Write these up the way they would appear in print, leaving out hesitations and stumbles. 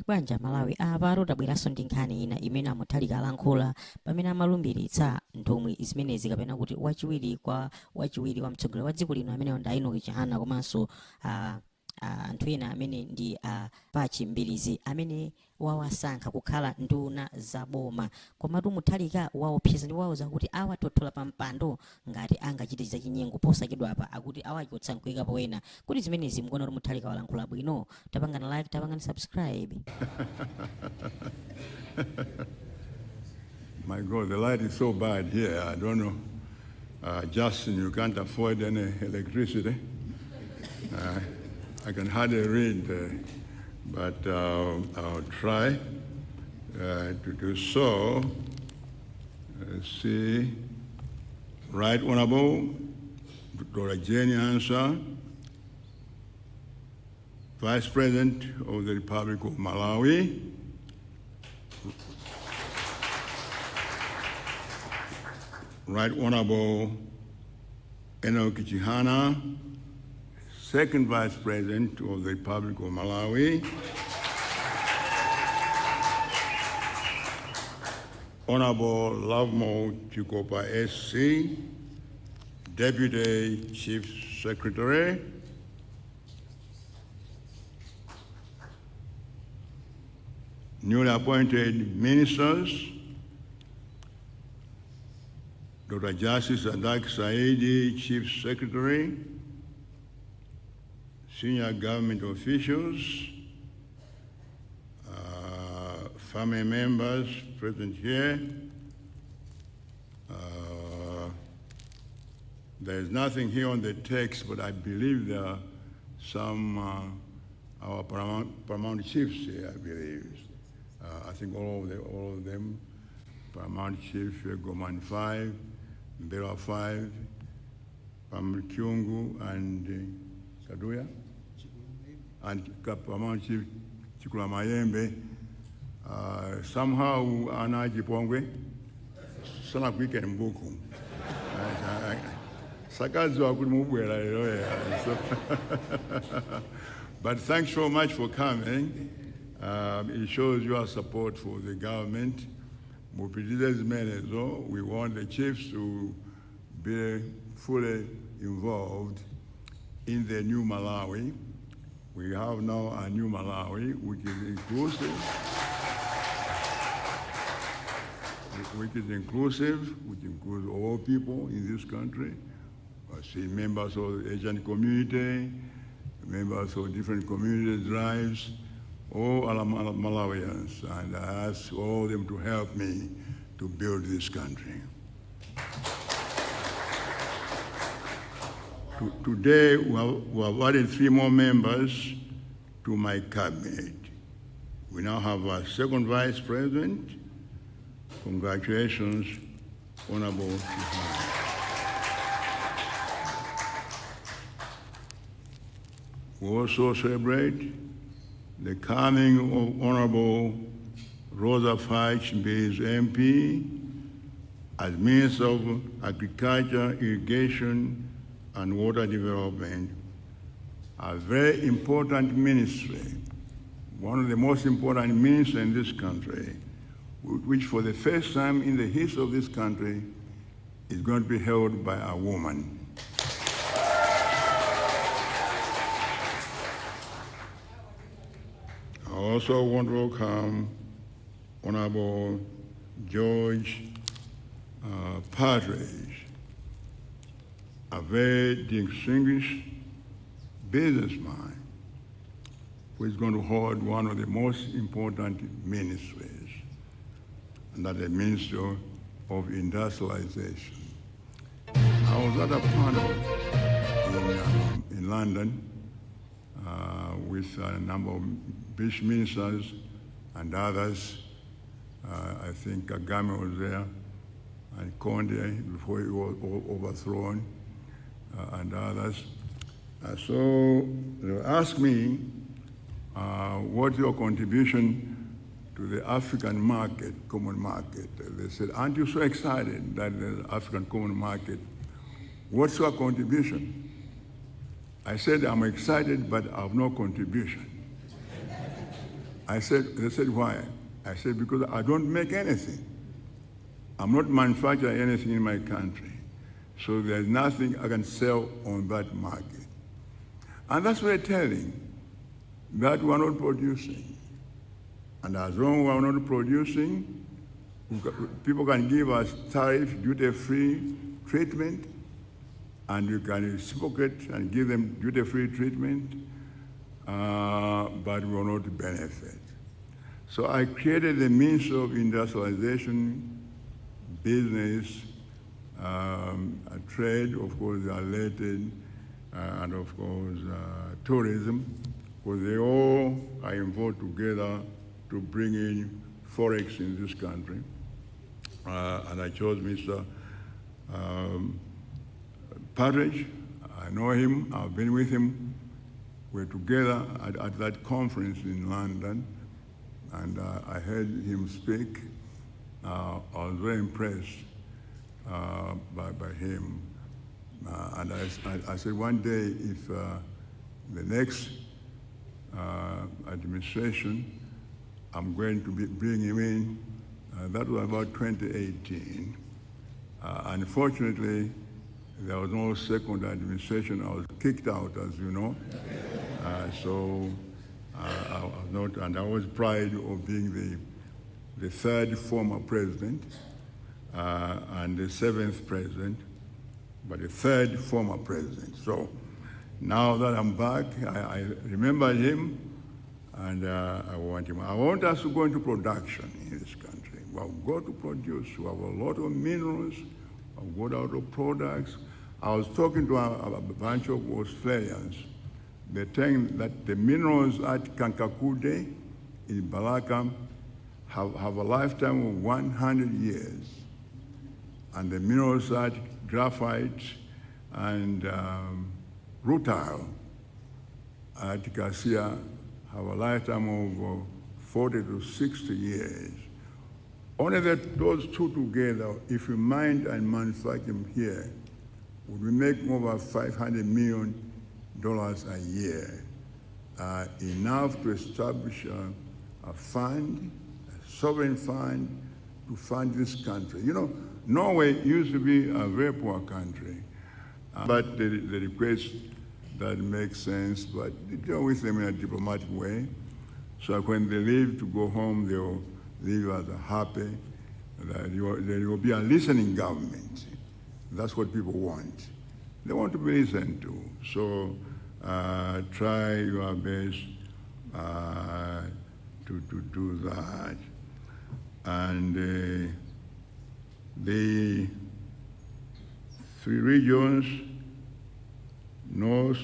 bwanja Malawi apa tabweranso ndi nkhani ina imene Amutharika alankhula pamene amalumbiritsa nthumwi zimenezi kapena kuti wachiwiri wa mtsogoleri wa dziko lino amene ndi Aino Chihana komanso anthu ena amene ndi Pachimbilizi amene wawasankha kukhala nduna zaboma, komatu Mutharika waopseza ndi wauza kuti awatothola pa mpando ngati angachitiza chinyengo posachedwa apa akuti awachotsa mkuyika powena. Kuti zimenezi mkuona kuti Mutharika walankhula bwino, tapangana like, tapangana subscribe. My God, the light is so bad here. I don't know. Justin, you can't afford any electricity. I can hardly read, but I'll try to do so. Let's see. Right Honorable Dr. Jenny Answer, Vice President of the Republic of Malawi. Right Honorable Enoch Chihana, Second Vice President of the Republic of Malawi. Honorable Lovemo Chikopa SC, Deputy Chief Secretary. Newly appointed ministers, Dr. Justice Adak Saidi, Chief Secretary, senior government officials, family members present here. There's nothing here on the text, but I believe there are some our paramount chiefs here, I believe. I think all of them, Paramount Chief Goman 5, Mbera 5, Pamkyungu, and Kaduya, and Paramount Chief Chikula Mayembe. Somehow, Anaji Pongwe, sana kwike mbuku. Sakazi wa kumubwela leo. But thanks so much for coming. It shows your support for the government. We want the chiefs to be fully involved in the new Malawi. We have now a new Malawi, which is inclusive, which includes all people in this country. I see members of the Asian community, members of different community drives, all are Malawians, and I ask all of them to help me to build this country. Today, we have added 3 more members to my cabinet. We now have a second vice president. Congratulations, Honorable. We also celebrate the coming of Honorable Rosa Fitch-Mbiz MP as Minister of Agriculture, Irrigation, and Water Development, a very important ministry, one of the most important ministries in this country, which for the first time in the history of this country is going to be held by a woman. I also want to welcome Honorable George Partridge, a very distinguished businessman who is going to hold one of the most important ministries, and that's the Ministry of Industrialization. I was at a panel in London with a number of British ministers and others. I think Kagame was there, and Kodi before he was overthrown, and others. So they asked me, what's your contribution to the African market, common market? They said, aren't you so excited that the African common market? What's your contribution? I said, I'm excited, but I have no contribution. They said, why? I said, because I don't make anything. I'm not manufacturing anything in my country. So there's nothing I can sell on that market. And that's what they're telling, that we're not producing. And as long as we're not producing, people can give us tariff, duty-free treatment, and you can reciprocate and give them duty-free treatment, but we will not benefit. So I created the means of industrialization, business, trade, of course, related, and of course, tourism, because they all are involved together to bring in forex in this country. And I chose Mr. Partridge. I know him, I've been with him. We're together at that conference in London, and I heard him speak. I was very impressed by him. And I said, one day, if the next administration, I'm going to bring him in. That was about 2018. Unfortunately, there was no second administration. I was kicked out, as you know. So I was not, and I was proud of being the third former president and the seventh president, but the third former president. So now that I'm back, I remember him, and I want him. I want us to go into production in this country. We've got to produce. We have a lot of minerals. We've got a lot of products. I was talking to a bunch of Australians. They're saying that the minerals at Kankakude in Balaka have a lifetime of 100 years. And the minerals at graphite and rutile at Cassia have a lifetime of 40 to 60 years. Only those two together, if you mine and manufacture them here, would we make over $500 million a year, enough to establish a fund, a sovereign fund, to fund this country. You know, Norway used to be a very poor country, but the request that makes sense, but they deal with them in a diplomatic way. So when they leave to go home, they'll leave as happy. There will be a listening government. That's what people want. They want to be listened to. So try your best to do that. And the three regions, North,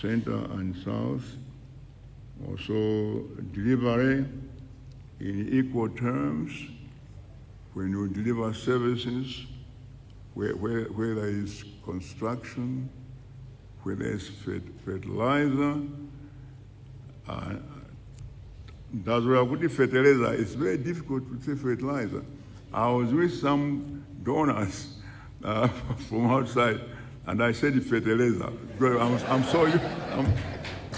Center, and South, also delivery in equal terms. When you deliver services, where there is construction, where there is fertilizer, that's where Akuti fertilizer. It's very difficult to say fertilizer. I was with some donors from outside, and I said fertilizer.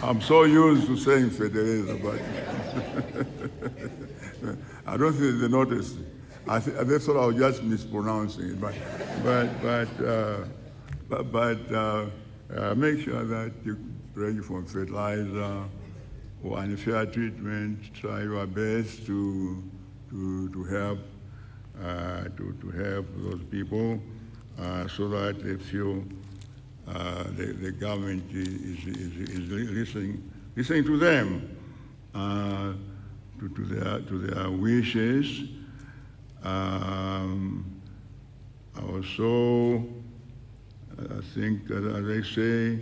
I'm so used to saying fertilizer, but I don't think they noticed. They thought I was just mispronouncing it, but make sure that you range from fertilizer or unfair treatment. Try your best to help those people so that they feel the government is listening to them, to their wishes. Also, I think, as I say,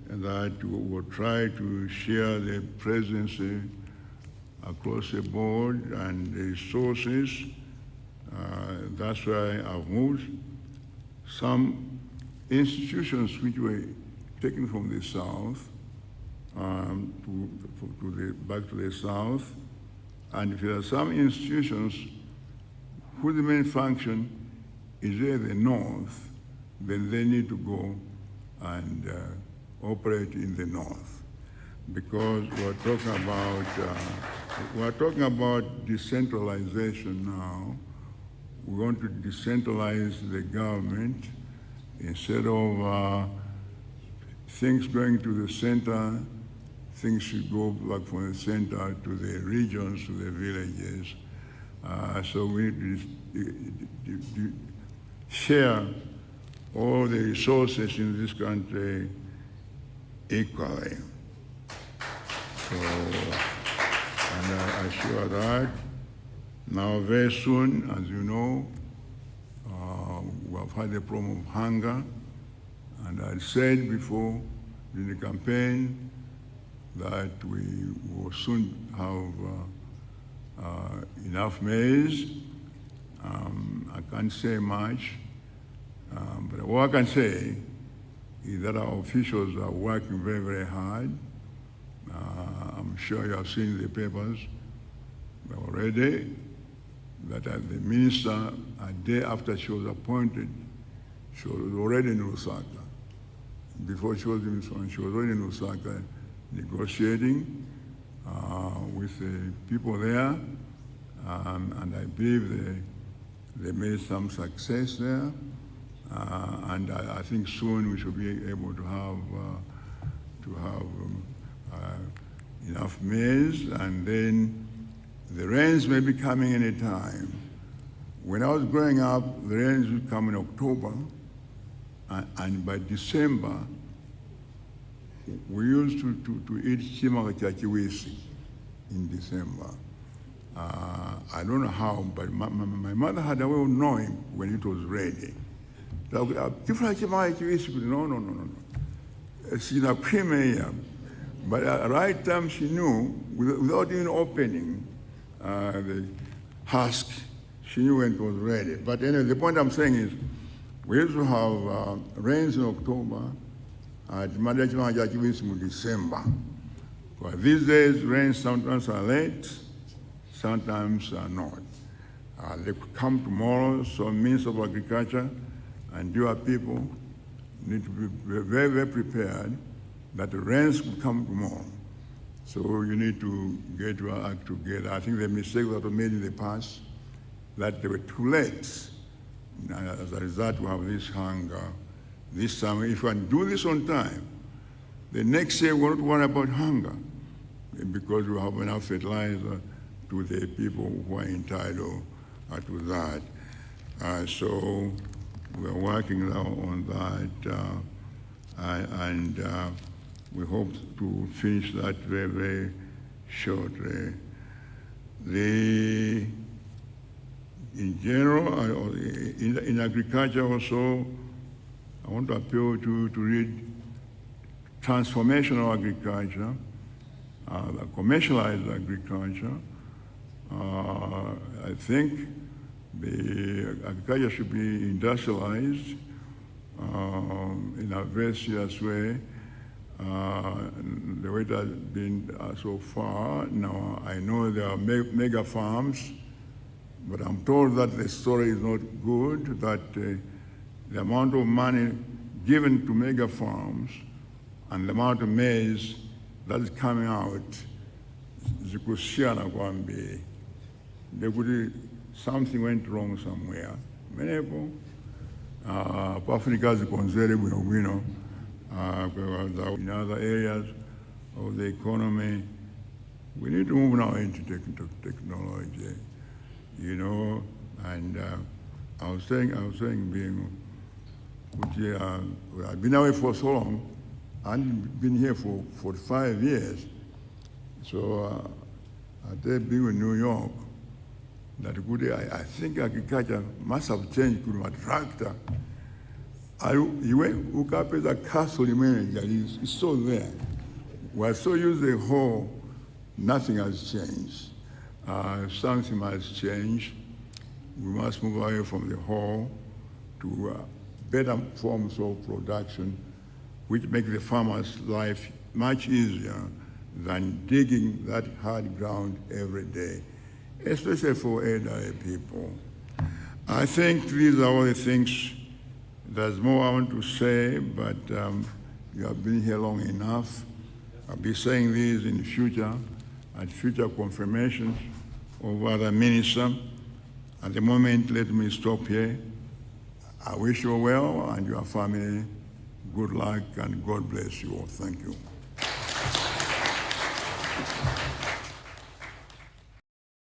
that we will try to share the presidency across the board and the resources. That's why I've moved some institutions which were taken from the South back to the South. And if there are some institutions whose main function is in the North, then they need to go and operate in the North. because we're talking about decentralization now. We want to decentralize the government instead of things going to the center. Things should go back from the center to the regions, to the villages. So we need to share all the resources in this country equally. So, and I assure that now very soon, as you know, we have had a problem of hunger, and I said before in the campaign that we will soon have enough maize. I can't say much, but what I can say is that our officials are working very, very hard. I'm sure you have seen the papers already that the minister, a day after she was appointed, she was already in Lusaka. Before she was in Lusaka, she was already in Lusaka negotiating with the people there, and I believe they made some success there. And I think soon we should be able to have enough maize, and then the rains may be coming any time. When I was growing up, the rains would come in October, and by December, we used to eat chima chachiwisi in December. I don't know how, but my mother had a way of knowing when it was ready. No. She's a premier, but at the right time she knew, without even opening the husk, she knew when it was ready. But anyway, the point I'm saying is, we used to have rains in October, in December. But these days, rains sometimes are late, sometimes are not. They could come tomorrow, so Minister of Agriculture and your people need to be very, very prepared that the rains will come tomorrow. So you need to get your act together. I think the mistakes that were made in the past, that they were too late. As a result, we have this hunger. This summer, if we can do this on time, the next year we won't worry about hunger because we have enough fertilizer to the people who are entitled to that. So we're working now on that, and we hope to finish that very, very shortly. In general, in agriculture also, I want to appeal to read transformational agriculture, commercialized agriculture. I think the agriculture should be industrialized in a very serious way. The way it has been so far. Now, I know there are mega farms, but I'm told that the story is not good, that the amount of money given to mega farms and the amount of maize that is coming out, something went wrong somewhere. Many people, in other areas of the economy, we need to move now into technology, and I was saying, I've been away for so long, I've been here for 45 years. So I tell people in New York that I think agriculture must have changed to a tractor. You look up at the castle manager, it's still there. We're so used to the whole, nothing has changed. Something must change. We must move away from the whole to better forms of production, which make the farmer's life much easier than digging that hard ground every day, especially for elderly people. I think these are all the things. There's more I want to say, but you have been here long enough. I'll be saying this in the future, at future confirmations of other ministers. At the moment, let me stop here. I wish you well and your family good luck and God bless you all. Thank you.